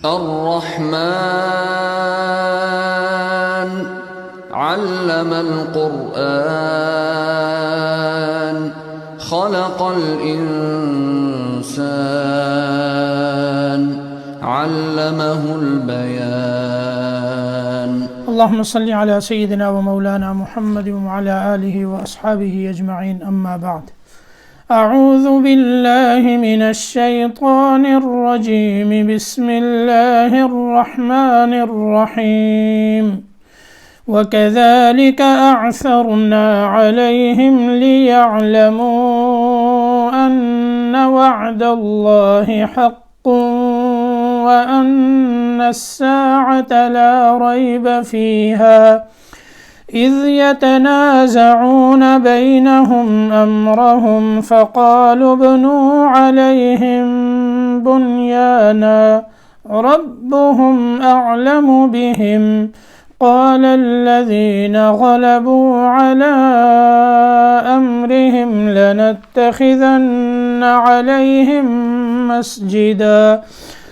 الرحمن علم القرآن خلق الإنسان علمه البيان اللهم صل على سيدنا ومولانا محمد وعلى آله وأصحابه أجمعين أما بعد أعوذ بالله من الشيطان الرجيم بسم الله الرحمن الرحيم وكذلك أعثرنا عليهم ليعلموا أن وعد الله حق وأن الساعة لا ريب فيها إذ يتنازعون بينهم أمرهم فقالوا ابنوا عليهم بنيانا ربهم أعلم بهم قال الذين غلبوا على أمرهم لنتخذن عليهم مسجدا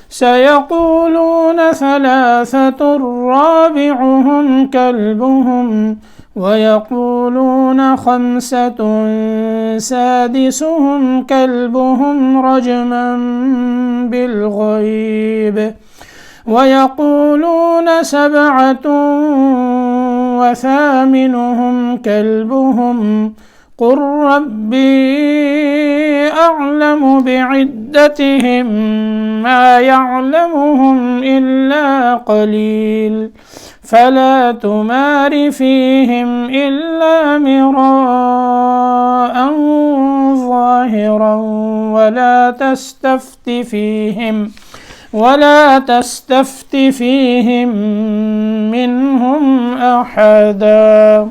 سيقولون ثلاثة رابعهم كلبهم ويقولون خمسة سادسهم كلبهم رجما بالغيب ويقولون سبعة وثامنهم كلبهم قل ربي أعلم بعدتهم ما يعلمهم إلا قليل فلا تمار فيهم إلا مراء ظاهرا ولا تستفت فيهم منهم أحدا.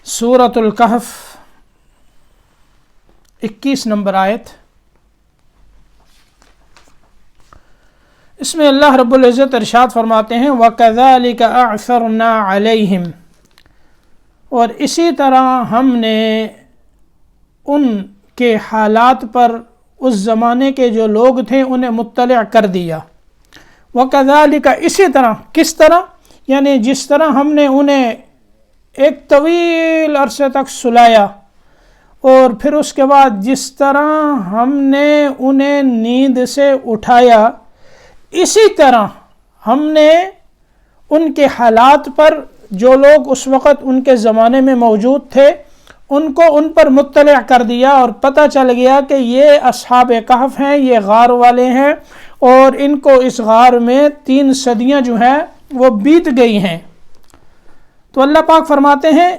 سورة الکہف 21 نمبر آیت. اس میں اللہ رب العزت ارشاد فرماتے ہیں وَكَذَلِكَ أَعْثَرْنَا عَلَيْهِمْ، اور اسی طرح ہم نے ان کے حالات پر اس زمانے کے جو لوگ تھے انہیں مطلع کر دیا. وَكَذَلِكَ، اسی طرح، کس طرح؟ یعنی جس طرح ہم نے انہیں ایک طویل عرصے تک سلایا اور پھر اس کے بعد جس طرح ہم نے انہیں نیند سے اٹھایا، اسی طرح ہم نے ان کے حالات پر جو لوگ اس وقت ان کے زمانے میں موجود تھے ان کو ان پر مطلع کر دیا اور پتہ چل گیا کہ یہ اصحاب کہف ہیں، یہ غار والے ہیں اور ان کو اس غار میں 3 صدیاں جو ہیں وہ بیت گئی ہیں. تو اللہ پاک فرماتے ہیں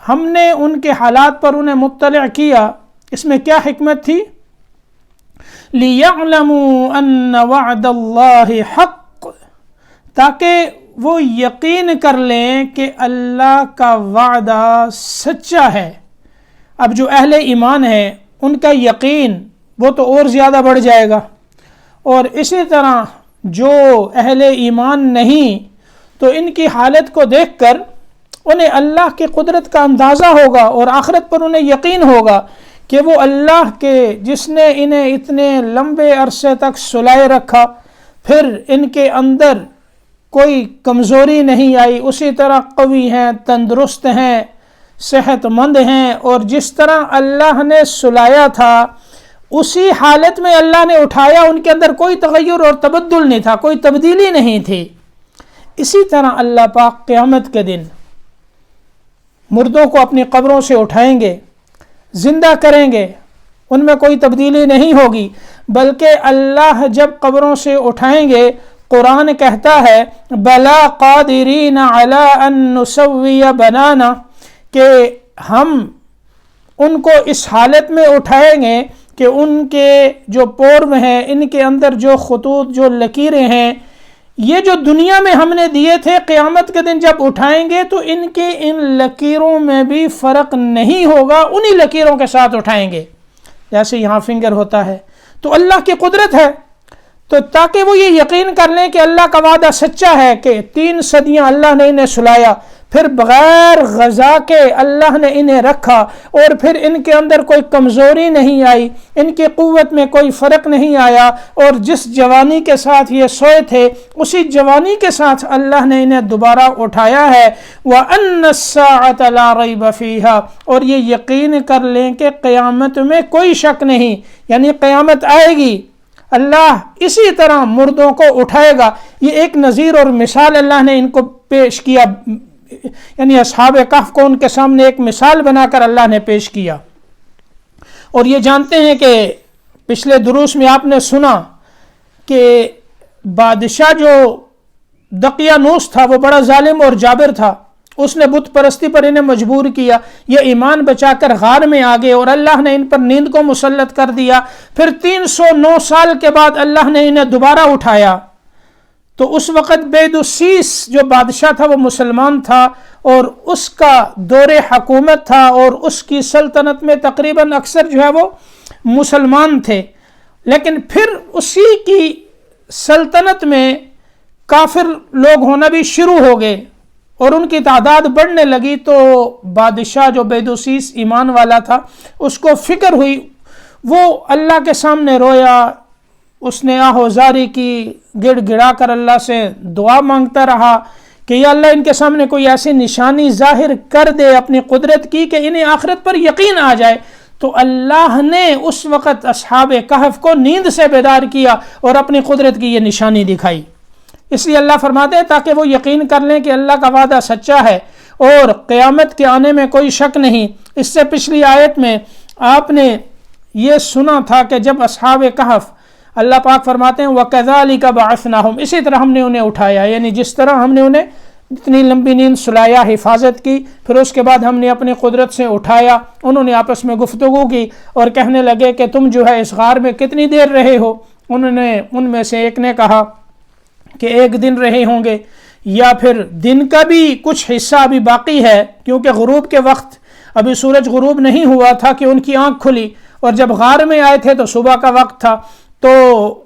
ہم نے ان کے حالات پر انہیں مطلع کیا. اس میں کیا حکمت تھی؟ لِيَعْلَمُوا أَنَّ وَعْدَ اللَّهِ حَقٌّ، تاکہ وہ یقین کر لیں کہ اللہ کا وعدہ سچا ہے. اب جو اہل ایمان ہیں ان کا یقین وہ تو اور زیادہ بڑھ جائے گا، اور اسی طرح جو اہل ایمان نہیں تو ان کی حالت کو دیکھ کر انہیں اللہ کی قدرت کا اندازہ ہوگا اور آخرت پر انہیں یقین ہوگا کہ وہ اللہ کے جس نے انہیں اتنے لمبے عرصے تک سلائے رکھا، پھر ان کے اندر کوئی کمزوری نہیں آئی، اسی طرح قوی ہیں، تندرست ہیں، صحت مند ہیں، اور جس طرح اللہ نے سلایا تھا اسی حالت میں اللہ نے اٹھایا، ان کے اندر کوئی تغیر اور تبدل نہیں تھا، کوئی تبدیلی نہیں تھی. اسی طرح اللہ پاک قیامت کے دن مردوں کو اپنی قبروں سے اٹھائیں گے، زندہ کریں گے، ان میں کوئی تبدیلی نہیں ہوگی، بلکہ اللہ جب قبروں سے اٹھائیں گے قرآن کہتا ہے بلا قادرین علی ان نسوی بنانا، کہ ہم ان کو اس حالت میں اٹھائیں گے کہ ان کے جو پورم ہیں، ان کے اندر جو خطوط، جو لکیریں ہیں، یہ جو دنیا میں ہم نے دیے تھے قیامت کے دن جب اٹھائیں گے تو ان کے ان لکیروں میں بھی فرق نہیں ہوگا، انہی لکیروں کے ساتھ اٹھائیں گے جیسے یہاں فنگر ہوتا ہے. تو اللہ کی قدرت ہے، تو تاکہ وہ یہ یقین کر لیں کہ اللہ کا وعدہ سچا ہے کہ 3 صدیاں اللہ نے انہیں سلایا، پھر بغیر غذا کے اللہ نے انہیں رکھا، اور پھر ان کے اندر کوئی کمزوری نہیں آئی، ان کی قوت میں کوئی فرق نہیں آیا، اور جس جوانی کے ساتھ یہ سوئے تھے اسی جوانی کے ساتھ اللہ نے انہیں دوبارہ اٹھایا ہے۔ وَأَنَّ السَّاعَةَ لَا رَيْبَ فِيهَا، اور یہ یقین کر لیں کہ قیامت میں کوئی شک نہیں، یعنی قیامت آئے گی، اللہ اسی طرح مردوں کو اٹھائے گا۔ یہ ایک نظیر اور مثال اللہ نے ان کو پیش کیا، یعنی اصحاب کہف کو ان کے سامنے ایک مثال بنا کر اللہ نے پیش کیا۔ اور یہ جانتے ہیں کہ پچھلے دروس میں آپ نے سنا کہ بادشاہ جو دقیانوس تھا وہ بڑا ظالم اور جابر تھا، اس نے بت پرستی پر انہیں مجبور کیا، یہ ایمان بچا کر غار میں آ گئے اور اللہ نے ان پر نیند کو مسلط کر دیا۔ پھر 309 سال کے بعد اللہ نے انہیں دوبارہ اٹھایا، تو اس وقت بیدوسیس جو بادشاہ تھا وہ مسلمان تھا، اور اس کا دور حکومت تھا، اور اس کی سلطنت میں تقریباً اکثر جو ہے وہ مسلمان تھے، لیکن پھر اسی کی سلطنت میں کافر لوگ ہونا بھی شروع ہو گئے اور ان کی تعداد بڑھنے لگی۔ تو بادشاہ جو بیدوسیس ایمان والا تھا اس کو فکر ہوئی، وہ اللہ کے سامنے رویا، اس نے آہوزاری کی، گڑ گڑا کر اللہ سے دعا مانگتا رہا کہ یا اللہ ان کے سامنے کوئی ایسی نشانی ظاہر کر دے اپنی قدرت کی کہ انہیں آخرت پر یقین آ جائے۔ تو اللہ نے اس وقت اصحاب کہف کو نیند سے بیدار کیا اور اپنی قدرت کی یہ نشانی دکھائی۔ اس لیے اللہ فرماتے ہیں تاکہ وہ یقین کر لیں کہ اللہ کا وعدہ سچا ہے اور قیامت کے آنے میں کوئی شک نہیں۔ اس سے پچھلی آیت میں آپ نے یہ سنا تھا کہ جب اصحاب کہف، اللہ پاک فرماتے ہیں وَكَذَلِكَ بَعَثْنَاهُمْ، اسی طرح ہم نے انہیں اٹھایا، یعنی جس طرح ہم نے انہیں اتنی لمبی نیند سلایا، حفاظت کی، پھر اس کے بعد ہم نے اپنی قدرت سے اٹھایا۔ انہوں نے آپس میں گفتگو کی اور کہنے لگے کہ تم جو ہے اس غار میں کتنی دیر رہے ہو؟ انہوں نے ان میں سے ایک نے کہا کہ 1 دن رہے ہوں گے، یا پھر دن کا بھی کچھ حصہ ابھی باقی ہے، کیونکہ غروب کے وقت ابھی سورج غروب نہیں ہوا تھا کہ ان کی آنکھ کھلی، اور جب غار میں آئے تھے تو صبح کا وقت تھا۔ تو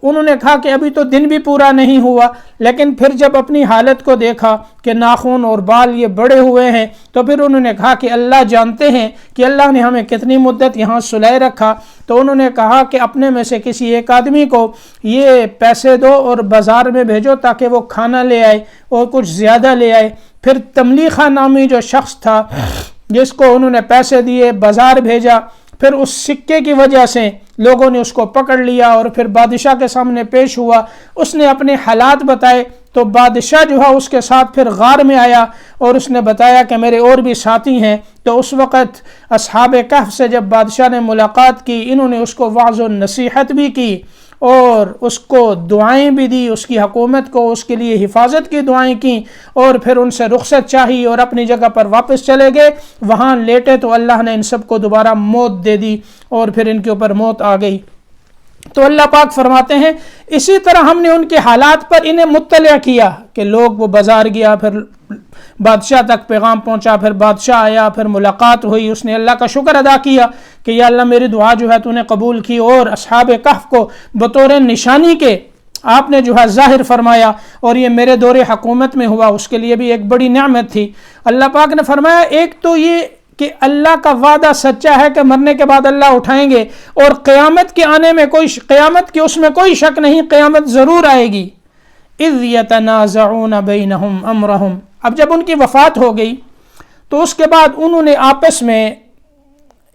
انہوں نے کہا کہ ابھی تو دن بھی پورا نہیں ہوا، لیکن پھر جب اپنی حالت کو دیکھا کہ ناخن اور بال یہ بڑے ہوئے ہیں، تو پھر انہوں نے کہا کہ اللہ جانتے ہیں کہ اللہ نے ہمیں کتنی مدت یہاں سلائے رکھا۔ تو انہوں نے کہا کہ اپنے میں سے کسی ایک آدمی کو یہ پیسے دو اور بازار میں بھیجو تاکہ وہ کھانا لے آئے اور کچھ زیادہ لے آئے۔ پھر تملیخہ نامی جو شخص تھا جس کو انہوں نے پیسے دیے، بازار بھیجا، پھر اس سکے کی وجہ سے لوگوں نے اس کو پکڑ لیا اور پھر بادشاہ کے سامنے پیش ہوا، اس نے اپنے حالات بتائے۔ تو بادشاہ جو ہے اس کے ساتھ پھر غار میں آیا اور اس نے بتایا کہ میرے اور بھی ساتھی ہیں۔ تو اس وقت اصحاب کہف سے جب بادشاہ نے ملاقات کی، انہوں نے اس کو وعظ و نصیحت بھی کی اور اس کو دعائیں بھی دی، اس کی حکومت کو اس کے لیے حفاظت کی دعائیں کی، اور پھر ان سے رخصت چاہی اور اپنی جگہ پر واپس چلے گئے۔ وہاں لیٹے تو اللہ نے ان سب کو دوبارہ موت دے دی اور پھر ان کے اوپر موت آ گئی۔ تو اللہ پاک فرماتے ہیں اسی طرح ہم نے ان کے حالات پر انہیں مطلع کیا کہ لوگ وہ بازار گیا، پھر بادشاہ تک پیغام پہنچا، پھر بادشاہ آیا، پھر ملاقات ہوئی، اس نے اللہ کا شکر ادا کیا کہ یا اللہ میری دعا جو ہے تو نے قبول کی، اور اصحاب کہف کو بطور نشانی کے آپ نے جو ہے ظاہر فرمایا، اور یہ میرے دور حکومت میں ہوا، اس کے لیے بھی ایک بڑی نعمت تھی۔ اللہ پاک نے فرمایا ایک تو یہ کہ اللہ کا وعدہ سچا ہے کہ مرنے کے بعد اللہ اٹھائیں گے، اور قیامت کے آنے میں قیامت کی اس میں کوئی شک نہیں، قیامت ضرور آئے گی۔ اذ یتنازعون بینہم امرہم، اب جب ان کی وفات ہو گئی تو اس کے بعد انہوں نے آپس میں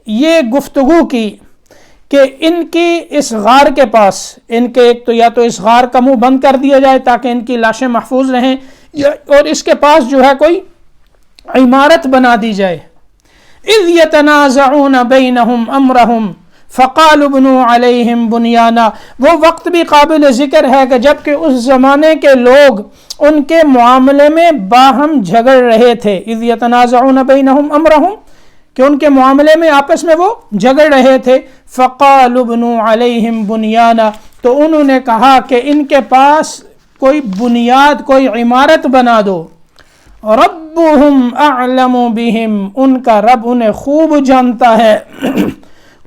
یہ گفتگو کی کہ ان کی اس غار کے پاس، ان کے ایک تو یا تو اس غار کا منہ بند کر دیا جائے تاکہ ان کی لاشیں محفوظ رہیں، اور اس کے پاس جو ہے کوئی عمارت بنا دی جائے۔ اذ یتنازعون بینہم امرہم فقالوا بنوا علیہم بنیانا، وہ وقت بھی قابل ذکر ہے کہ جب کہ اس زمانے کے لوگ ان کے معاملے میں باہم جھگڑ رہے تھے۔ اذ یتنازعون بینہم امرہم، کہ ان کے معاملے میں آپس میں وہ جھگڑ رہے تھے۔ فقالوا بنوا علیہم بنیانا، تو انہوں نے کہا کہ ان کے پاس کوئی بنیاد، کوئی عمارت بنا دو۔ ربهم اعلم بهم، ان کا رب انہیں خوب جانتا ہے۔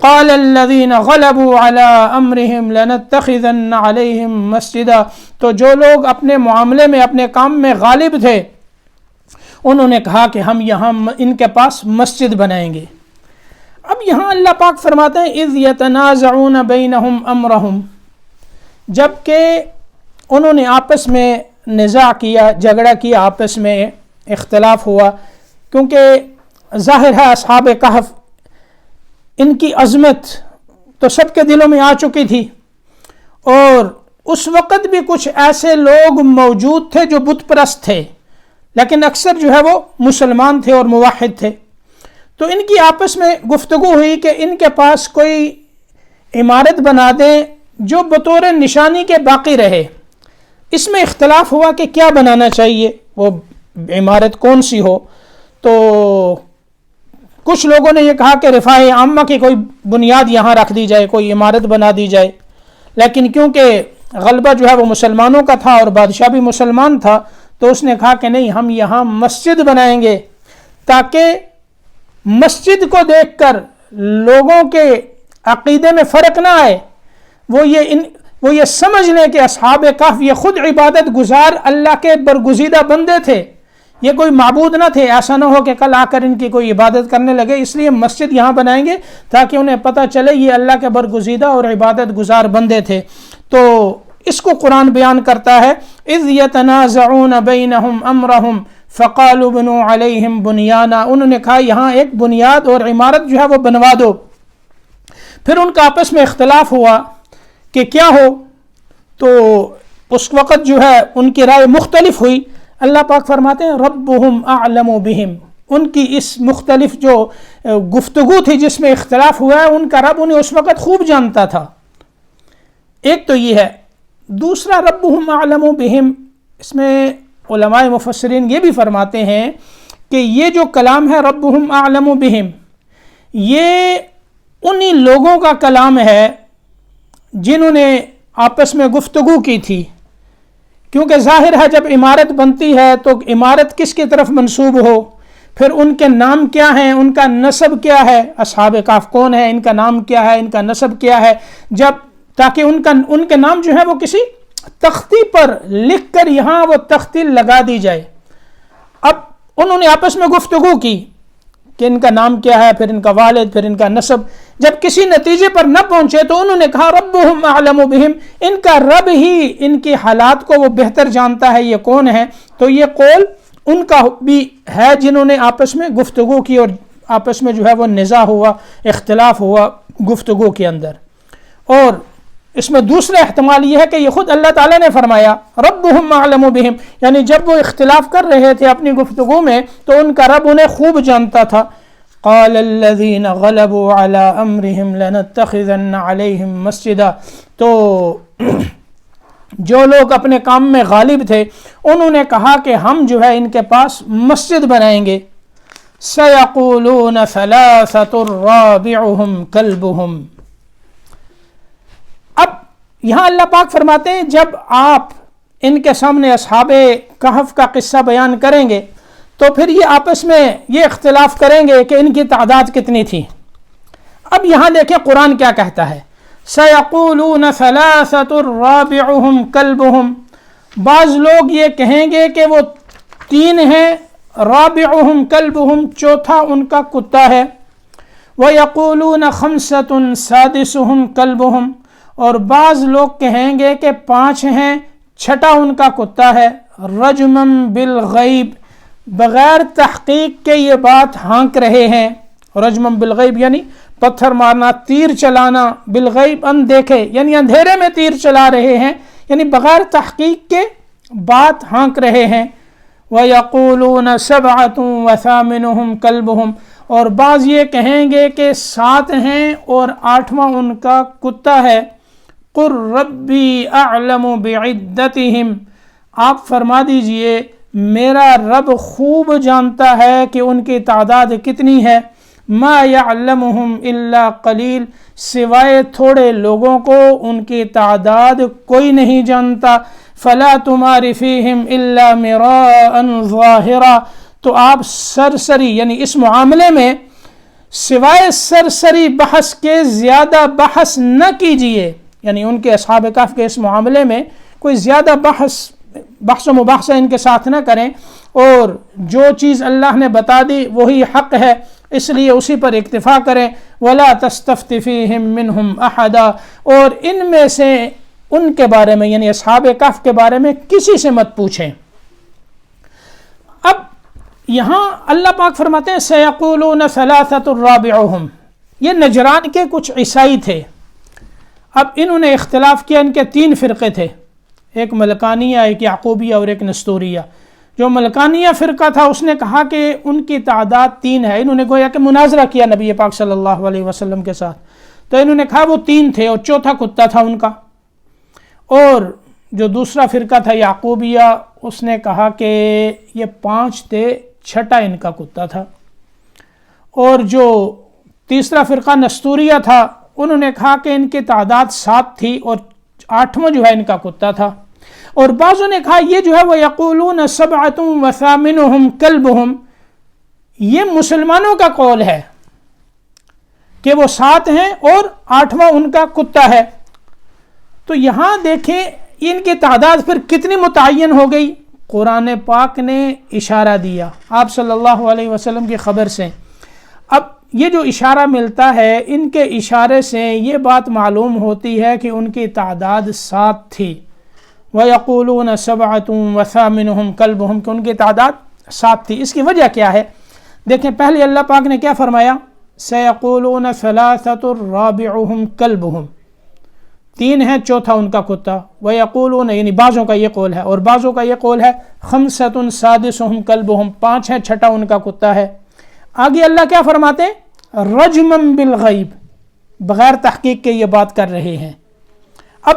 قال الذين غلبوا على امرهم لنتخذن عليهم مسجدا، تو جو لوگ اپنے معاملے میں اپنے کام میں غالب تھے انہوں نے کہا کہ ہم یہاں ان کے پاس مسجد بنائیں گے۔ اب یہاں اللہ پاک فرماتے ہیں اذ یتنازعون بینہم امرہم، جب کہ انہوں نے آپس میں نزاع کیا، جھگڑا کیا، آپس میں اختلاف ہوا، کیونکہ ظاہر ہے اصحاب کہف ان کی عظمت تو سب کے دلوں میں آ چکی تھی، اور اس وقت بھی کچھ ایسے لوگ موجود تھے جو بت پرست تھے، لیکن اکثر جو ہے وہ مسلمان تھے اور موحد تھے۔ تو ان کی آپس میں گفتگو ہوئی کہ ان کے پاس کوئی عمارت بنا دیں جو بطور نشانی کے باقی رہے۔ اس میں اختلاف ہوا کہ کیا بنانا چاہیے، وہ عمارت کون سی ہو۔ تو کچھ لوگوں نے یہ کہا کہ رفاہ عامہ کی کوئی بنیاد یہاں رکھ دی جائے، کوئی عمارت بنا دی جائے، لیکن کیونکہ غلبہ جو ہے وہ مسلمانوں کا تھا اور بادشاہ بھی مسلمان تھا، تو اس نے کہا کہ نہیں، ہم یہاں مسجد بنائیں گے، تاکہ مسجد کو دیکھ کر لوگوں کے عقیدے میں فرق نہ آئے، وہ یہ سمجھ لیں کہ اصحاب کہف یہ خود عبادت گزار اللہ کے برگزیدہ بندے تھے، یہ کوئی معبود نہ تھے، ایسا نہ ہو کہ کل آ کر ان کی کوئی عبادت کرنے لگے۔ اس لیے مسجد یہاں بنائیں گے تاکہ انہیں پتہ چلے یہ اللہ کے برگزیدہ اور عبادت گزار بندے تھے۔ تو اس کو قرآن بیان کرتا ہے اذ یتنازعون بینہم امرہم فقالوا بنوا علیہم بنیانا، انہوں نے کہا یہاں ایک بنیاد اور عمارت جو ہے وہ بنوا دو۔ پھر ان کا آپس میں اختلاف ہوا کہ کیا ہو، تو اس وقت جو ہے ان کی رائے مختلف ہوئی۔ اللہ پاک فرماتے ہیں ربہم اعلم بہم، ان کی اس مختلف جو گفتگو تھی جس میں اختلاف ہوا ہے، ان کا رب انہیں اس وقت خوب جانتا تھا۔ ایک تو یہ ہے، دوسرا ربہم اعلم بہم، اس میں علماء مفسرین یہ بھی فرماتے ہیں کہ یہ جو کلام ہے ربہم اعلم بہم، یہ انہی لوگوں کا کلام ہے جنہوں نے آپس میں گفتگو کی تھی، کیونکہ ظاہر ہے جب عمارت بنتی ہے تو عمارت کس کی طرف منسوب ہو، پھر ان کے نام کیا ہیں، ان کا نسب کیا ہے، اصحاب کہف کون ہے، ان کا نام کیا ہے، ان کا نسب کیا ہے، تاکہ ان کے نام جو ہے وہ کسی تختی پر لکھ کر یہاں وہ تختی لگا دی جائے۔ اب انہوں نے آپس میں گفتگو کی کہ ان کا نام کیا ہے، پھر ان کا والد، پھر ان کا نسب، جب کسی نتیجے پر نہ پہنچے تو انہوں نے کہا ربہم اعلم بہم، ان کا رب ہی ان کے حالات کو وہ بہتر جانتا ہے، یہ کون ہے۔ تو یہ قول ان کا بھی ہے جنہوں نے آپس میں گفتگو کی اور آپس میں جو ہے وہ نزاع ہوا، اختلاف ہوا گفتگو کے اندر۔ اور اس میں دوسرا احتمال یہ ہے کہ یہ خود اللہ تعالیٰ نے فرمایا ربہم اعلم بہم، یعنی جب وہ اختلاف کر رہے تھے اپنی گفتگو میں تو ان کا رب انہیں خوب جانتا تھا۔ قال الذین غلبوا علی امرہم لنتخذن علیہم مسجدا، تو جو لوگ اپنے کام میں غالب تھے انہوں نے کہا کہ ہم جو ہے ان کے پاس مسجد بنائیں گے۔ سیقولون ثلاثۃ رابعہم کلبہم، اب یہاں اللہ پاک فرماتے ہیں جب آپ ان کے سامنے اصحاب کہف کا قصہ بیان کریں گے تو پھر یہ آپس میں یہ اختلاف کریں گے کہ ان کی تعداد کتنی تھی۔ اب یہاں دیکھیں قرآن کیا کہتا ہے، سَيَقُولُونَ ثَلَاثَةٌ رَابِعُهُمْ كَلْبُهُمْ، بعض لوگ یہ کہیں گے کہ وہ 3 ہیں، رابعہم کلبہم، چوتھا ان کا کتا ہے، وَيَقُولُونَ خَمْسَةٌ سَادِسُهُمْ كَلْبُهُمْ، اور بعض لوگ کہیں گے کہ 5 ہیں، چھٹا ان کا کتا ہے، رجمم بالغیب، بغیر تحقیق کے یہ بات ہانک رہے ہیں، رجمم بالغیب یعنی پتھر مارنا، تیر چلانا، بالغیب اندیکھے یعنی اندھیرے میں تیر چلا رہے ہیں، یعنی بغیر تحقیق کے بات ہانک رہے ہیں۔ وَيَقُولُونَ سَبْعَةٌ وَثَامِنُهُمْ كَلْبُهُمْ، اور بعض یہ کہیں گے کہ 7 ہیں اور 8واں ان کا کتا ہے۔ قُلْ رَبِّي أَعْلَمُ بِعِدَّتِهِمْ، آپ فرما دیجئے میرا رب خوب جانتا ہے کہ ان کی تعداد کتنی ہے، ما يعلمهم الا قلیل، سوائے تھوڑے لوگوں کو ان کی تعداد کوئی نہیں جانتا۔ فلا تمار فیہم الا مراء ظاہرا، تو آپ سرسری یعنی اس معاملے میں سوائے سرسری بحث کے زیادہ بحث نہ کیجئے، یعنی ان کے اصحاب کہف کے اس معاملے میں کوئی زیادہ بحث بحث و مباحثہ ان کے ساتھ نہ کریں، اور جو چیز اللہ نے بتا دی وہی حق ہے، اس لیے اسی پر اکتفا کریں۔ وَلَا تَسْتَفْتِ فِيهِم مِّنْهُمْ أَحَدًا، اور ان میں سے ان کے بارے میں یعنی اصحاب کہف کے بارے میں کسی سے مت پوچھیں۔ اب یہاں اللہ پاک فرماتے ہیں سَيَقُولُونَ ثَلَاثَةٌ رَابِعُهُمْ، یہ نجران کے کچھ عیسائی تھے۔ اب انہوں نے اختلاف کیا، ان کے 3 فرقے تھے، ایک ملکانیہ، ایک یعقوبیہ اور ایک نستوریہ۔ جو ملکانیہ فرقہ تھا اس نے کہا کہ ان کی تعداد 3 ہے، انہوں نے گویا کہ مناظرہ کیا نبی پاک صلی اللہ علیہ وسلم کے ساتھ، تو انہوں نے کہا وہ 3 تھے اور چوتھا کتا تھا ان کا۔ اور جو دوسرا فرقہ تھا یعقوبیہ، اس نے کہا کہ یہ 5 تھے، چھٹا ان کا کتا تھا۔ اور جو تیسرا فرقہ نستوریہ تھا، انہوں نے کہا کہ ان کی تعداد 7 تھی اور 8واں جو ہے ان کا کتا تھا۔ اور بعضوں نے کہا یہ جو ہے وہ یقولون 7 وثامنهم کلبهم، یہ مسلمانوں کا قول ہے کہ وہ 7 ہیں اور 8واں ان کا کتا ہے۔ تو یہاں دیکھیں ان کی تعداد پھر کتنی متعین ہو گئی، قرآن پاک نے اشارہ دیا آپ صلی اللہ علیہ وسلم کی خبر سے۔ اب یہ جو اشارہ ملتا ہے، ان کے اشارے سے یہ بات معلوم ہوتی ہے کہ ان کی تعداد 7 تھی۔ وَيَقُولُونَ 7 وَثَامِنُهُمْ كَلْبُهُمْ، کہ ان کی تعداد 7 تھی۔ اس کی وجہ کیا ہے؟ دیکھیں پہلے اللہ پاک نے کیا فرمایا، سَيَقُولُونَ 3 رَابِعُهُمْ كَلْبُهُمْ، 3 ہیں چوتھا ان کا کتا۔ وَيَقُولُونَ یعنی بعضوں کا یہ قول ہے، اور بعضوں کا یہ قول ہے 5 سادسهم كَلْبُهُمْ، 5 ہے چھٹا ان کا کتا ہے۔ آگے اللہ کیا فرماتے ہیں، رجمًا بالغیب، بغیر تحقیق کے یہ بات کر رہے ہیں۔ اب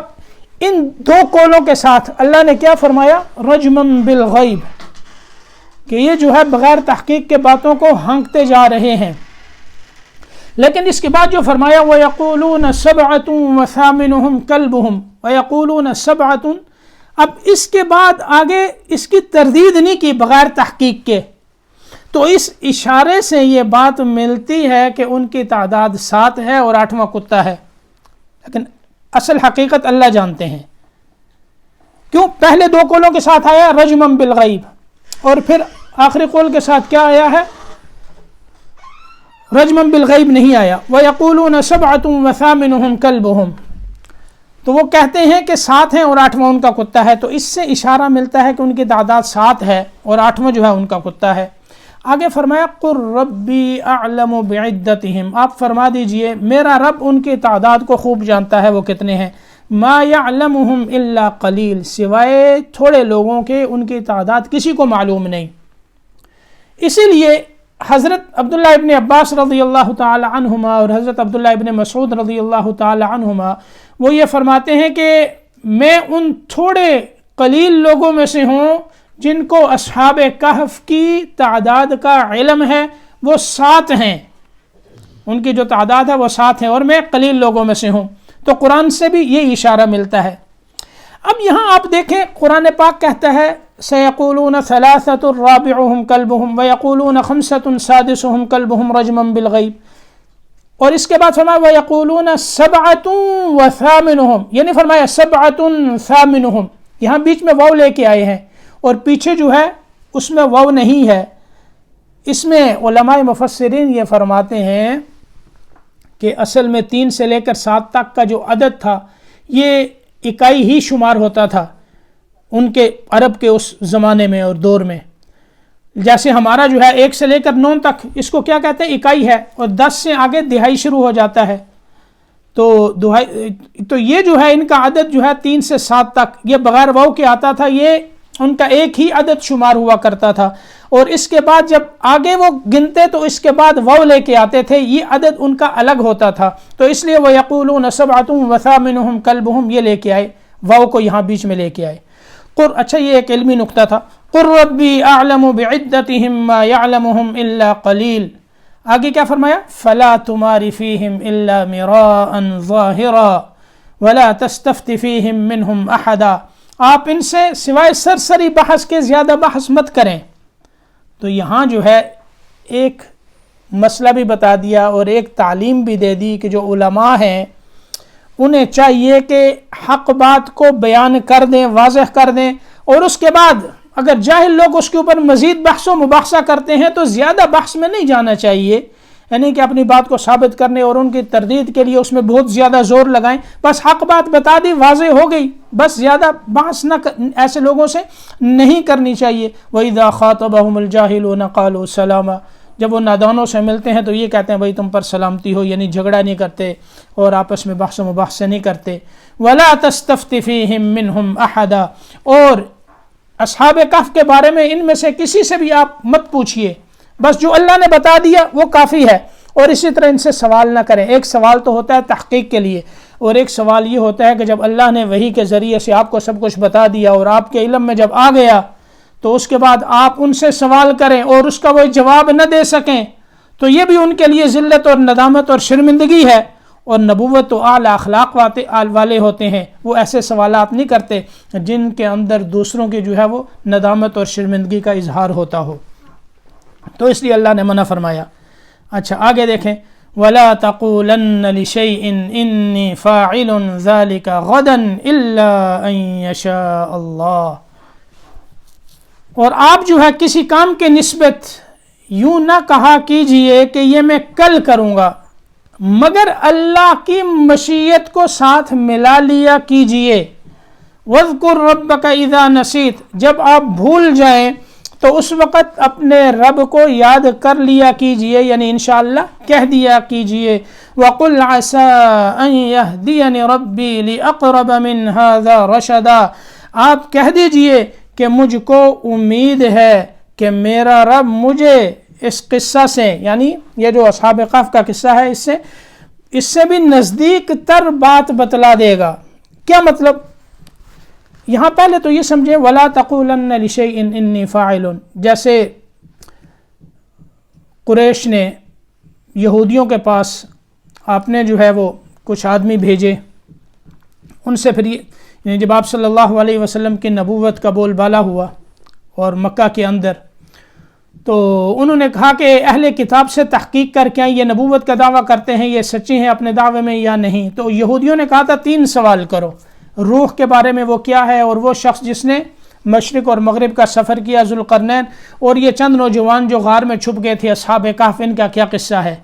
ان 2 قولوں کے ساتھ اللہ نے کیا فرمایا، رجمًا بالغیب، کہ یہ جو ہے بغیر تحقیق کے باتوں کو ہانکتے جا رہے ہیں۔ لیکن اس کے بعد جو فرمایا وَيَقُولُونَ 7 وَثَامِنُهُمْ كَلْبُهُمْ وَيَقُولُونَ 7، اب اس کے بعد آگے اس کی تردید نہیں کی بغیر تحقیق کے، تو اس اشارے سے یہ بات ملتی ہے کہ ان کی تعداد 7 ہے اور 8واں کتا ہے، لیکن اصل حقیقت اللہ جانتے ہیں۔ کیوں پہلے 2 قولوں کے ساتھ آیا رجمًا بالغیب، اور پھر آخری قول کے ساتھ کیا آیا ہے، رجمًا بالغیب نہیں آیا۔ وَيَقُولُونَ 7 وَثَامِنُهُمْ كَلْبُهُمْ، تو وہ کہتے ہیں کہ 7 ہیں اور 8واں ان کا کتا ہے، تو اس سے اشارہ ملتا ہے کہ ان کی تعداد 7 ہے اور 8واں جو ہے ان کا کتا ہے۔ آگے فرمایا قُلْ رَبِّي أَعْلَمُ بِعِدَّتِهِمْ، آپ فرما دیجئے میرا رب ان کی تعداد کو خوب جانتا ہے وہ کتنے ہیں۔ مَا يَعْلَمُهُمْ إِلَّا قَلِيلٌ، سوائے تھوڑے لوگوں کے ان کی تعداد کسی کو معلوم نہیں۔ اسی لیے حضرت عبداللہ ابن عباس رضی اللہ تعالی عنہما اور حضرت عبداللہ ابن مسعود رضی اللہ تعالی عنہما وہ یہ فرماتے ہیں کہ میں ان تھوڑے قلیل لوگوں میں سے ہوں جن کو اصحاب کہف کی تعداد کا علم ہے، وہ 7 ہیں، ان کی جو تعداد ہے وہ 7 ہیں، اور میں قلیل لوگوں میں سے ہوں۔ تو قرآن سے بھی یہ اشارہ ملتا ہے۔ اب یہاں آپ دیکھیں قرآن پاک کہتا ہے سَيَقُولُونَ 3 رَابِعُهُمْ كَلْبُهُمْ وَيَقُولُونَ 5 سَادِسُهُمْ كَلْبُهُمْ رَجْمًا بِالْغَيْبِ، اور اس کے بعد فرمایا وَيَقُولُونَ 7 وَثَامِنُهُمْ، یعنی فرمایا 7 ثَامِنُهُمْ، یہاں بیچ میں واو لے کے آئے ہیں، اور پیچھے جو ہے اس میں واو نہیں ہے۔ اس میں علماء مفسرین یہ فرماتے ہیں کہ اصل میں 3 سے لے کر 7 تک کا جو عدد تھا یہ اکائی ہی شمار ہوتا تھا ان کے عرب کے اس زمانے میں اور دور میں۔ جیسے ہمارا جو ہے 1 سے لے کر 9 تک اس کو کیا کہتے ہیں، اکائی ہے، اور 10 سے آگے دہائی شروع ہو جاتا ہے، تو یہ جو ہے ان کا عدد جو ہے 3 سے 7 تک یہ بغیر واو کے آتا تھا، یہ ان کا ایک ہی عدد شمار ہوا کرتا تھا، اور اس کے بعد جب آگے وہ گنتے تو اس کے بعد واو لے کے آتے تھے، یہ عدد ان کا الگ ہوتا تھا، تو اس لیے وَيَقُولُونَ 7 وَثَامِنُهُمْ كَلْبُهُمْ یہ لے کے آئے، واو کو یہاں بیچ میں لے کے آئے۔ اچھا یہ ایک علمی نقطہ تھا۔ قُلْ رَبِّي أَعْلَمُ بِعِدَّتِهِمْ مَا يَعْلَمُهُمْ إِلَّا قَلِيلٌ، آگے کیا فرمایا، فَلَا تُمَارِ فِيهِمْ إِلَّا مِرَاءً ظَاهِرًا وَلَا تَسْتَفْتِ فِيهِمْ مِنْهُمْ أَحَدًا، آپ ان سے سوائے سرسری بحث کے زیادہ بحث مت کریں۔ تو یہاں جو ہے ایک مسئلہ بھی بتا دیا اور ایک تعلیم بھی دے دی کہ جو علماء ہیں انہیں چاہیے کہ حق بات کو بیان کر دیں، واضح کر دیں، اور اس کے بعد اگر جاہل لوگ اس کے اوپر مزید بحث و مباحثہ کرتے ہیں تو زیادہ بحث میں نہیں جانا چاہیے، یعنی کہ اپنی بات کو ثابت کرنے اور ان کی تردید کے لیے اس میں بہت زیادہ زور لگائیں، بس حق بات بتا دی، واضح ہو گئی، بس زیادہ بحث نہ ایسے لوگوں سے نہیں کرنی چاہیے۔ وَإِذَا خَاطَبَهُمُ الْجَاهِلُونَ قَالُوا سَلَامًا، جب وہ نادانوں سے ملتے ہیں تو یہ کہتے ہیں بھائی تم پر سلامتی ہو، یعنی جھگڑا نہیں کرتے اور آپس میں بحث و مباحثے نہیں کرتے۔ وَلَا تَسْتَفْتِ فِيهِم مِّنْهُمْ أَحَدًا، اور اصحاب کہف کے بارے میں ان میں سے کسی سے بھی آپ مت پوچھئے، بس جو اللہ نے بتا دیا وہ کافی ہے، اور اسی طرح ان سے سوال نہ کریں۔ ایک سوال تو ہوتا ہے تحقیق کے لیے، اور ایک سوال یہ ہوتا ہے کہ جب اللہ نے وحی کے ذریعے سے آپ کو سب کچھ بتا دیا اور آپ کے علم میں جب آ گیا تو اس کے بعد آپ ان سے سوال کریں اور اس کا وہ جواب نہ دے سکیں تو یہ بھی ان کے لیے ذلت اور ندامت اور شرمندگی ہے۔ اور نبوت تو اعلیٰ اخلاق والے ہوتے ہیں، وہ ایسے سوالات نہیں کرتے جن کے اندر دوسروں کی جو ہے وہ ندامت اور شرمندگی کا اظہار ہوتا ہو، تو اس لیے اللہ نے منع فرمایا۔ اچھا آگے دیکھیں، وَلَا تَقُولَنَّ لِشَيْءٍ إِنِّي فَاعِلٌ ذَلِكَ غَدًا إِلَّا أَن يَشَاءَ اللَّهُ، اور آپ جو ہے کسی کام کے نسبت یوں نہ کہا کیجئے کہ یہ میں کل کروں گا، مگر اللہ کی مشیت کو ساتھ ملا لیا کیجئے۔ وَاذْكُرْ رَبَّكَ إِذَا نَسِيتَ، جب آپ بھول جائیں تو اس وقت اپنے رب کو یاد کر لیا کیجئے، یعنی انشاءاللہ کہہ دیا کیجئے۔ وَقُلْ عَسَىٰ أَن يَهْدِيَنِ رَبِّي لِأَقْرَبَ مِنْ هَذَا رَشَدًا، آپ کہہ دیجئے کہ مجھ کو امید ہے کہ میرا رب مجھے اس قصہ سے، یعنی یہ جو اصحاب کہف کا قصہ ہے، اس سے بھی نزدیک تر بات بتلا دے گا۔ کیا مطلب؟ یہاں پہلے تو یہ سمجھیں وَلَا تَقُولَنَّ لِشَيْءٍ إِنِّي فَاعِلٌ، جیسے قریش نے یہودیوں کے پاس آپ نے جو ہے وہ کچھ آدمی بھیجے، ان سے پھر یعنی جب آپ صلی اللہ علیہ وسلم کی نبوت کا بول بالا ہوا اور مکہ کے اندر، تو انہوں نے کہا کہ اہل کتاب سے تحقیق کر کے یہ نبوت کا دعویٰ کرتے ہیں، یہ سچی ہیں اپنے دعوے میں یا نہیں؟ تو یہودیوں نے کہا تھا 3 سوال کرو، روح کے بارے میں وہ کیا ہے، اور وہ شخص جس نے مشرق اور مغرب کا سفر کیا ذوالقرنین، اور یہ چند نوجوان جو غار میں چھپ گئے تھے اصحاب کہف، ان کا کیا قصہ ہے؟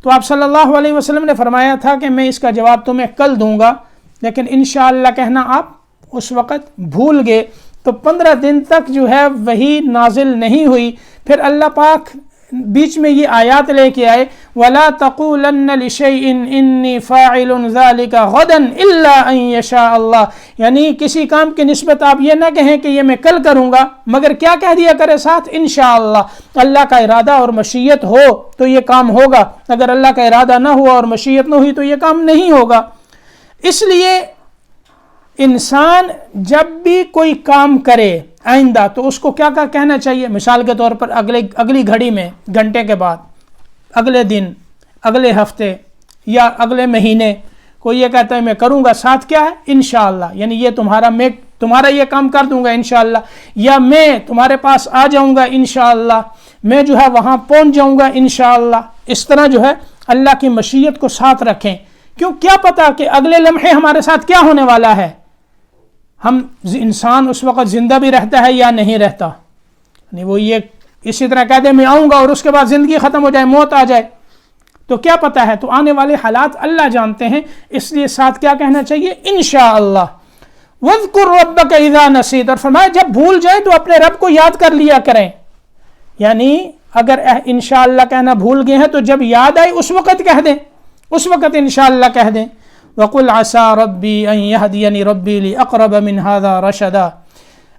تو آپ صلی اللہ علیہ وسلم نے فرمایا تھا کہ میں اس کا جواب تمہیں کل دوں گا، لیکن انشاءاللہ کہنا آپ اس وقت بھول گئے۔ تو 15 دن تک جو ہے وحی نازل نہیں ہوئی، پھر اللہ پاک بیچ میں یہ آیات لے کے آئے، وَلَا تَقُولَنَّ لِشَيْءٍ إِنِّي فَاعِلٌ ذَلِكَ غَدًا إِلَّا أَن يَشَاءَ اللَّهُ، یعنی کسی کام کی نسبت آپ یہ نہ کہیں کہ یہ میں کل کروں گا، مگر کیا کہہ دیا کرے ساتھ؟ انشاءاللہ، اللہ کا ارادہ اور مشیت ہو تو یہ کام ہوگا، اگر اللہ کا ارادہ نہ ہوا اور مشیت نہ ہوئی تو یہ کام نہیں ہوگا۔ اس لیے انسان جب بھی کوئی کام کرے آئندہ تو اس کو کیا کہنا چاہیے؟ مثال کے طور پر اگلی گھڑی میں، گھنٹے کے بعد، اگلے دن، اگلے ہفتے یا اگلے مہینے کوئی یہ کہتا ہے میں کروں گا، ساتھ کیا ہے؟ انشاءاللہ، یعنی یہ تمہارا یہ کام کر دوں گا انشاءاللہ، یا میں تمہارے پاس آ جاؤں گا انشاءاللہ، میں جو ہے وہاں پہنچ جاؤں گا انشاءاللہ۔ اس طرح جو ہے اللہ کی مشیت کو ساتھ رکھیں، کیوں کیا پتا کہ اگلے لمحے ہمارے ساتھ کیا ہونے والا ہے، ہم انسان اس وقت زندہ بھی رہتا ہے یا نہیں رہتا، یعنی وہ یہ اسی طرح کہہ دے میں آؤں گا اور اس کے بعد زندگی ختم ہو جائے، موت آ جائے، تو کیا پتا ہے؟ تو آنے والے حالات اللہ جانتے ہیں، اس لیے ساتھ کیا کہنا چاہیے؟ انشاءاللہ۔ وَاذْكُرْ رَبَّكَ إِذَا نَسِيتَ، اور فرمایا جب بھول جائے تو اپنے رب کو یاد کر لیا کریں، یعنی اگر انشاءاللہ کہنا بھول گئے ہیں تو جب یاد آئی اس وقت کہہ دیں، اس وقت انشاءاللہ کہہ دیں۔ وَقُلْ عَسَىٰ رَبِّي أَن يَهْدِيَنِ رَبِّي لِأَقْرَبَ مِنْ هَذَا رَشَدًا۔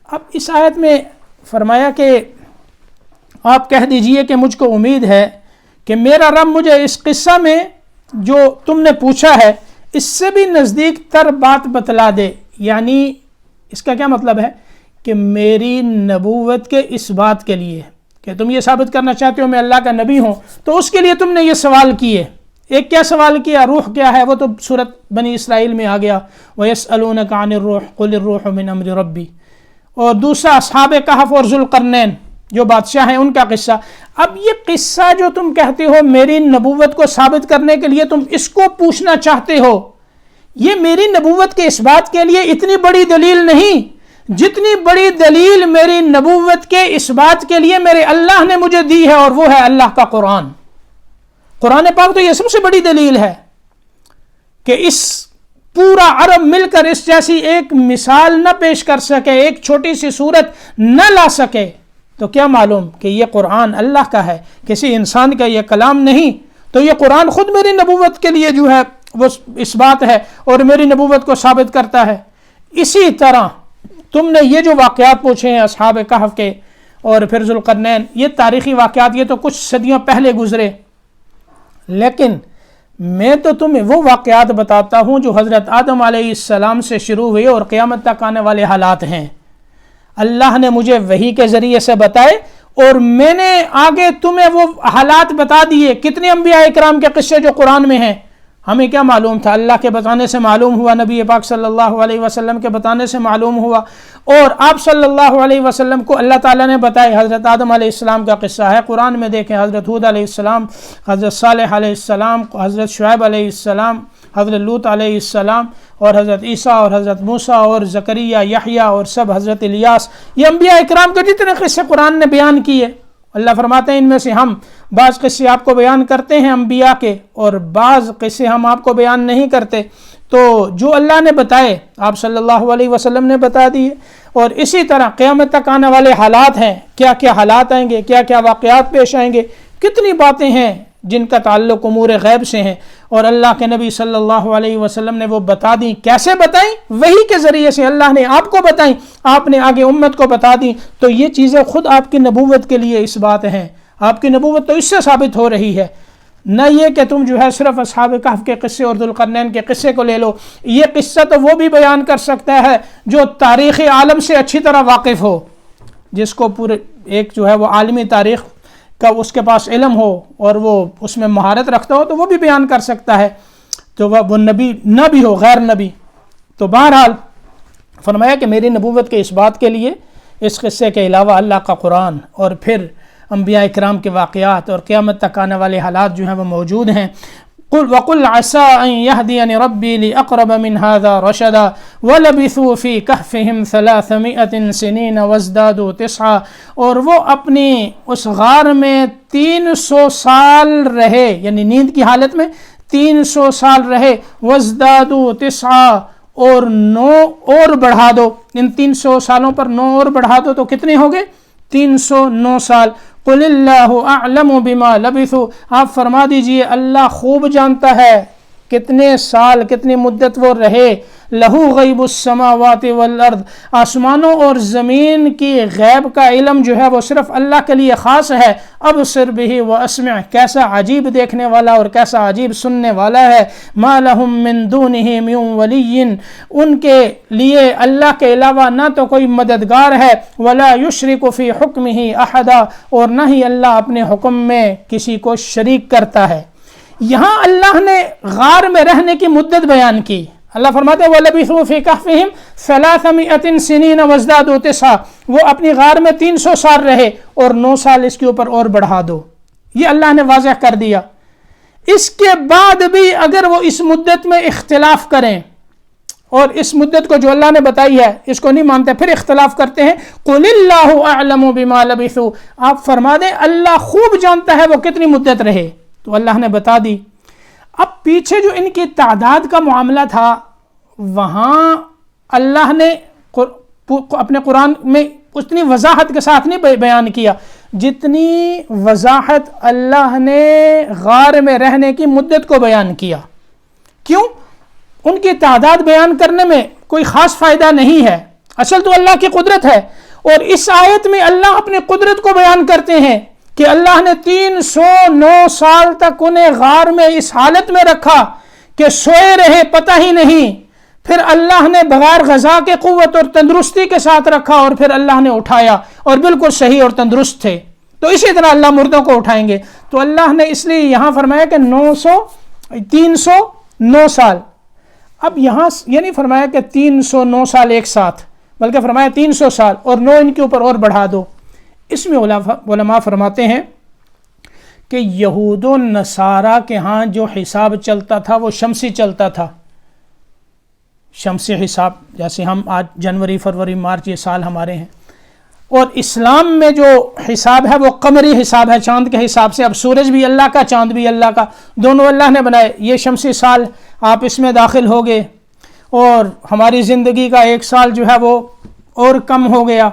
اب اس آیت میں فرمایا کہ آپ کہہ دیجئے کہ مجھ کو امید ہے کہ میرا رب مجھے اس قصہ میں جو تم نے پوچھا ہے اس سے بھی نزدیک تر بات بتلا دے، یعنی اس کا کیا مطلب ہے کہ میری نبوت کے اس بات کے لیے کہ تم یہ ثابت کرنا چاہتے ہو میں اللہ کا نبی ہوں، تو اس کے لیے تم نے یہ سوال کیے۔ ایک کیا سوال کیا؟ روح کیا ہے؟ وہ تو سورۃ بنی اسرائیل میں آ گیا، وَيَسْأَلُونَكَ عَنِ الرُّوحِ قُلِ الرُّوحُ مِنْ أَمْرِ رَبِّي، اور دوسرا اصحاب کہف اور ذوالقرنین جو بادشاہ ہیں ان کا قصہ۔ اب یہ قصہ جو تم کہتے ہو میری نبوت کو ثابت کرنے کے لیے تم اس کو پوچھنا چاہتے ہو، یہ میری نبوت کے اس بات کے لیے اتنی بڑی دلیل نہیں جتنی بڑی دلیل میری نبوت کے اس بات کے لیے میرے اللہ نے مجھے دی ہے، اور وہ ہے اللہ کا قرآن۔ قرآن پاک تو یہ سب سے بڑی دلیل ہے کہ اس پورا عرب مل کر اس جیسی ایک مثال نہ پیش کر سکے، ایک چھوٹی سی صورت نہ لا سکے، تو کیا معلوم کہ یہ قرآن اللہ کا ہے، کسی انسان کا یہ کلام نہیں۔ تو یہ قرآن خود میری نبوت کے لیے جو ہے وہ اس بات ہے اور میری نبوت کو ثابت کرتا ہے۔ اسی طرح تم نے یہ جو واقعات پوچھے ہیں اصحاب کہف کے اور پھر ذوالقرنین، یہ تاریخی واقعات، یہ تو کچھ صدیوں پہلے گزرے، لیکن میں تو تمہیں وہ واقعات بتاتا ہوں جو حضرت آدم علیہ السلام سے شروع ہوئے اور قیامت تک آنے والے حالات ہیں۔ اللہ نے مجھے وحی کے ذریعے سے بتائے اور میں نے آگے تمہیں وہ حالات بتا دیے۔ کتنے انبیاء اکرام کے قصے جو قرآن میں ہیں، ہمیں کیا معلوم تھا؟ اللہ کے بتانے سے معلوم ہوا، نبی پاک صلی اللہ علیہ وسلم کے بتانے سے معلوم ہوا، اور آپ صلی اللہ علیہ وسلم کو اللہ تعالیٰ نے بتائے۔ حضرت آدم علیہ السلام کا قصہ ہے قرآن میں، دیکھیں حضرت ہود علیہ السلام، حضرت صالح علیہ السلام، حضرت شعیب علیہ السلام، حضرت لوط علیہ السلام، اور حضرت عیسیٰ اور حضرت موسیٰ اور زکریا، یحییٰ اور سب، حضرت الیاس، یہ انبیاء اکرام کے جتنے قصے قرآن نے بیان کیے، اللہ فرماتے ہیں ان میں سے ہم بعض قصے آپ کو بیان کرتے ہیں انبیاء کے، اور بعض قصے ہم آپ کو بیان نہیں کرتے۔ تو جو اللہ نے بتائے آپ صلی اللہ علیہ وسلم نے بتا دیے، اور اسی طرح قیامت تک آنے والے حالات ہیں، کیا کیا حالات آئیں گے، کیا کیا واقعات پیش آئیں گے، کتنی باتیں ہیں جن کا تعلق امور غیب سے ہیں، اور اللہ کے نبی صلی اللہ علیہ وسلم نے وہ بتا دیں۔ کیسے بتائیں؟ وحی کے ذریعے سے اللہ نے آپ کو بتائیں، آپ نے آگے امت کو بتا دیں۔ تو یہ چیزیں خود آپ کی نبوت کے لیے اس بات ہیں، آپ کی نبوت تو اس سے ثابت ہو رہی ہے، نہ یہ کہ تم جو ہے صرف اصحاب کہف کے قصے اور ذوالقرنین کے قصے کو لے لو۔ یہ قصہ تو وہ بھی بیان کر سکتا ہے جو تاریخ عالم سے اچھی طرح واقف ہو، جس کو پورے ایک جو ہے وہ عالمی تاریخ کا اس کے پاس علم ہو اور وہ اس میں مہارت رکھتا ہو، تو وہ بھی بیان کر سکتا ہے، تو وہ نبی نہ بھی ہو، غیر نبی۔ تو بہرحال فرمایا کہ میری نبوت کے اس بات کے لیے اس قصے کے علاوہ اللہ کا قرآن اور پھر انبیاء اکرام کے واقعات اور قیامت تک آنے والے حالات جو ہیں وہ موجود ہیں۔ وَقُلْ عَسَىٰ أَن يَهْدِيَنِ رَبِّي لِأَقْرَبَ مِنْ هَٰذَا رَشَدًا وَلَبِثُوا فِي كَهْفِهِمْ 300 سِنِينَ وَازْدَادُوا 9، اور وہ اپنی اس غار میں 300 سال رہے، یعنی نیند کی حالت میں 300 سال رہے، وَازْدَادُوا 9، اور 9 اور بڑھا دو، ان 300 سالوں پر 9 اور بڑھا دو تو کتنے ہو گئے؟ 309 سال۔ قل اللہ اعلم بما لبثوا، آپ فرما دیجئے اللہ خوب جانتا ہے کتنے سال، کتنی مدت وہ رہے۔ لہو غیب السماوات والارض، آسمانوں اور زمین کی غیب کا علم جو ہے وہ صرف اللہ کے لیے خاص ہے۔ ابصر بہ واسمع، کیسا عجیب دیکھنے والا اور کیسا عجیب سننے والا ہے۔ ما لہم من دونہ من ولی، ان کے لیے اللہ کے علاوہ نہ تو کوئی مددگار ہے، ولا یشرک فی حکمہ احدا، اور نہ ہی اللہ اپنے حکم میں کسی کو شریک کرتا ہے۔ یہاں اللہ نے غار میں رہنے کی مدت بیان کی۔ اللہ فرماتے ہیں وَلَبِثُوا فِي كَهْفِهِمْ 300 سِنِينَ وَازْدَادُوا 9، وہ اپنی غار میں 300 سال رہے اور 9 سال اس کے اوپر اور بڑھا دو۔ یہ اللہ نے واضح کر دیا۔ اس کے بعد بھی اگر وہ اس مدت میں اختلاف کریں اور اس مدت کو جو اللہ نے بتائی ہے اس کو نہیں مانتے، پھر اختلاف کرتے ہیں، قُلِ اللَّهُ أَعْلَمُ بِمَا لَبِثُوا، آپ فرما دیں اللہ خوب جانتا ہے وہ کتنی مدت رہے۔ تو اللہ نے بتا دی۔ اب پیچھے جو ان کی تعداد کا معاملہ تھا، وہاں اللہ نے اپنے قرآن میں اتنی وضاحت کے ساتھ نہیں بیان کیا جتنی وضاحت اللہ نے غار میں رہنے کی مدت کو بیان کیا۔ کیوں؟ ان کی تعداد بیان کرنے میں کوئی خاص فائدہ نہیں ہے، اصل تو اللہ کی قدرت ہے، اور اس آیت میں اللہ اپنی قدرت کو بیان کرتے ہیں کہ اللہ نے 309 سال تک انہیں غار میں اس حالت میں رکھا کہ سوئے رہے پتہ ہی نہیں، پھر اللہ نے بغیر غذا کے قوت اور تندرستی کے ساتھ رکھا، اور پھر اللہ نے اٹھایا اور بالکل صحیح اور تندرست تھے۔ تو اسی طرح اللہ مردوں کو اٹھائیں گے۔ تو اللہ نے اس لیے یہاں فرمایا کہ 309 سال۔ اب یہاں یہ نہیں فرمایا کہ 309 سال ایک ساتھ، بلکہ فرمایا 300 سال اور 9 ان کے اوپر اور بڑھا دو۔ اس میں علماء فرماتے ہیں کہ یہود و نصارہ کے ہاں جو حساب چلتا تھا وہ شمسی چلتا تھا۔ شمسی حساب، جیسے ہم آج جنوری فروری مارچ یہ سال ہمارے ہیں، اور اسلام میں جو حساب ہے وہ قمری حساب ہے، چاند کے حساب سے۔ اب سورج بھی اللہ کا، چاند بھی اللہ کا، دونوں اللہ نے بنائے۔ یہ شمسی سال آپ اس میں داخل ہو گئے، اور ہماری زندگی کا ایک سال جو ہے وہ اور کم ہو گیا،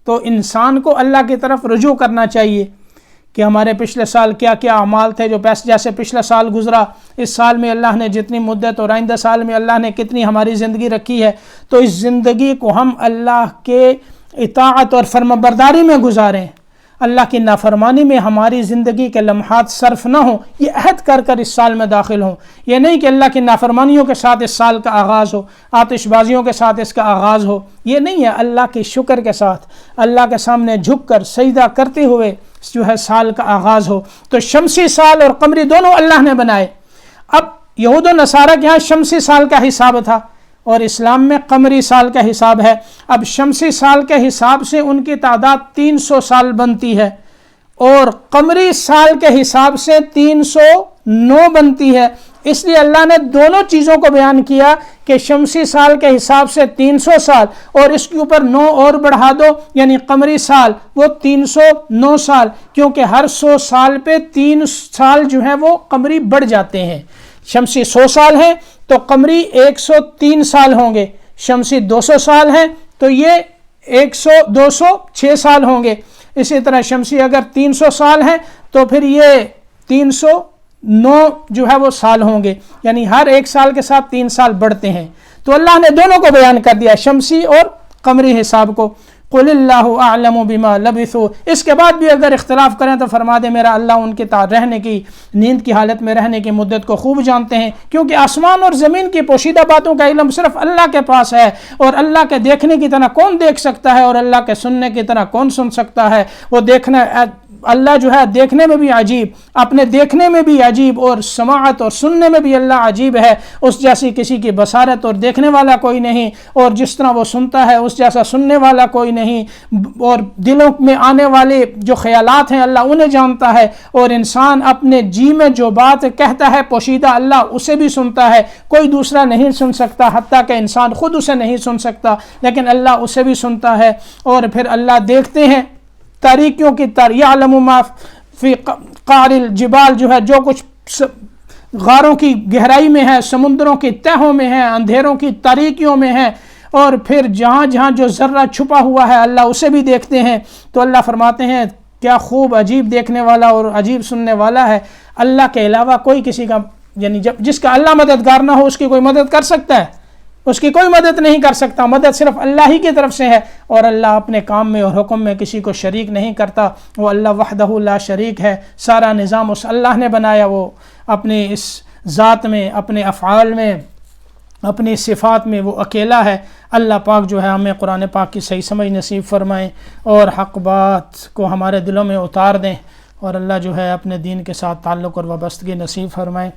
تو انسان کو اللہ کی طرف رجوع کرنا چاہیے کہ ہمارے پچھلے سال کیا کیا اعمال تھے، جو جیسے پچھلا سال گزرا، اس سال میں اللہ نے جتنی مدت اور آئندہ سال میں اللہ نے کتنی ہماری زندگی رکھی ہے، تو اس زندگی کو ہم اللہ کے اطاعت اور فرمانبرداری میں گزاریں، اللہ کی نافرمانی میں ہماری زندگی کے لمحات صرف نہ ہوں، یہ عہد کر کر اس سال میں داخل ہوں۔ یہ نہیں کہ اللہ کی نافرمانیوں کے ساتھ اس سال کا آغاز ہو، آتش بازیوں کے ساتھ اس کا آغاز ہو، یہ نہیں ہے، اللہ کے شکر کے ساتھ، اللہ کے سامنے جھک کر سجدہ کرتے ہوئے جو ہے سال کا آغاز ہو۔ تو شمسی سال اور قمری دونوں اللہ نے بنائے۔ اب یہود و نصارہ کے ہاں شمسی سال کا حساب تھا اور اسلام میں قمری سال کا حساب ہے۔ اب شمسی سال کے حساب سے ان کی تعداد 300 سال بنتی ہے، اور قمری سال کے حساب سے 309 بنتی ہے۔ اس لیے اللہ نے دونوں چیزوں کو بیان کیا کہ شمسی سال کے حساب سے 300 سال اور اس کے اوپر 9 اور بڑھا دو، یعنی قمری سال وہ 309 سال، کیونکہ ہر 100 سال پہ 3 سال جو ہے وہ قمری بڑھ جاتے ہیں۔ شمسی 100 سال ہیں تو قمری 103 سال ہوں گے، شمسی 200 سال ہیں تو یہ 206 سال ہوں گے۔ اسی طرح شمسی اگر 300 سال ہیں تو پھر یہ 309 جو ہے وہ سال ہوں گے، یعنی ہر ایک سال کے ساتھ 3 سال بڑھتے ہیں۔ تو اللہ نے دونوں کو بیان کر دیا، شمسی اور قمری حساب کو۔ قل اللہ اعلم بما لبثوا، اس کے بعد بھی اگر اختلاف کریں تو فرما دے میرا اللہ ان کے رہنے کی، نیند کی حالت میں رہنے کی مدت کو خوب جانتے ہیں، کیونکہ آسمان اور زمین کی پوشیدہ باتوں کا علم صرف اللہ کے پاس ہے، اور اللہ کے دیکھنے کی طرح کون دیکھ سکتا ہے اور اللہ کے سننے کی طرح کون سن سکتا ہے۔ وہ دیکھنا، اللہ جو ہے دیکھنے میں بھی عجیب، اپنے دیکھنے میں بھی عجیب، اور سماعت اور سننے میں بھی اللہ عجیب ہے، اس جیسی کسی کی بصارت اور دیکھنے والا کوئی نہیں، اور جس طرح وہ سنتا ہے اس جیسا سننے والا کوئی نہیں، اور دلوں میں آنے والے جو خیالات ہیں اللہ انہیں جانتا ہے، اور انسان اپنے جی میں جو بات کہتا ہے پوشیدہ اللہ اسے بھی سنتا ہے، کوئی دوسرا نہیں سن سکتا، حتیٰ کہ انسان خود اسے نہیں سن سکتا، لیکن اللہ اسے بھی سنتا ہے۔ اور پھر اللہ دیکھتے ہیں تاریکیوں کی یعلم ما فی قعر الجبال، جو ہے جو کچھ غاروں کی گہرائی میں ہے، سمندروں کی تہوں میں ہے، اندھیروں کی تاریکیوں میں ہے، اور پھر جہاں جہاں جو ذرہ چھپا ہوا ہے اللہ اسے بھی دیکھتے ہیں۔ تو اللہ فرماتے ہیں کیا خوب عجیب دیکھنے والا اور عجیب سننے والا ہے۔ اللہ کے علاوہ کوئی کسی کا، یعنی جس کا اللہ مددگار نہ ہو اس کی کوئی مدد کر سکتا ہے؟ اس کی کوئی مدد نہیں کر سکتا، مدد صرف اللہ ہی کی طرف سے ہے، اور اللہ اپنے کام میں اور حکم میں کسی کو شریک نہیں کرتا، وہ اللہ وحدہ لا شریک ہے۔ سارا نظام اس اللہ نے بنایا، وہ اپنے اس ذات میں، اپنے افعال میں، اپنی صفات میں وہ اکیلا ہے۔ اللہ پاک جو ہے ہمیں قرآن پاک کی صحیح سمجھ نصیب فرمائیں اور حق بات کو ہمارے دلوں میں اتار دیں، اور اللہ جو ہے اپنے دین کے ساتھ تعلق اور وابستگی نصیب فرمائیں۔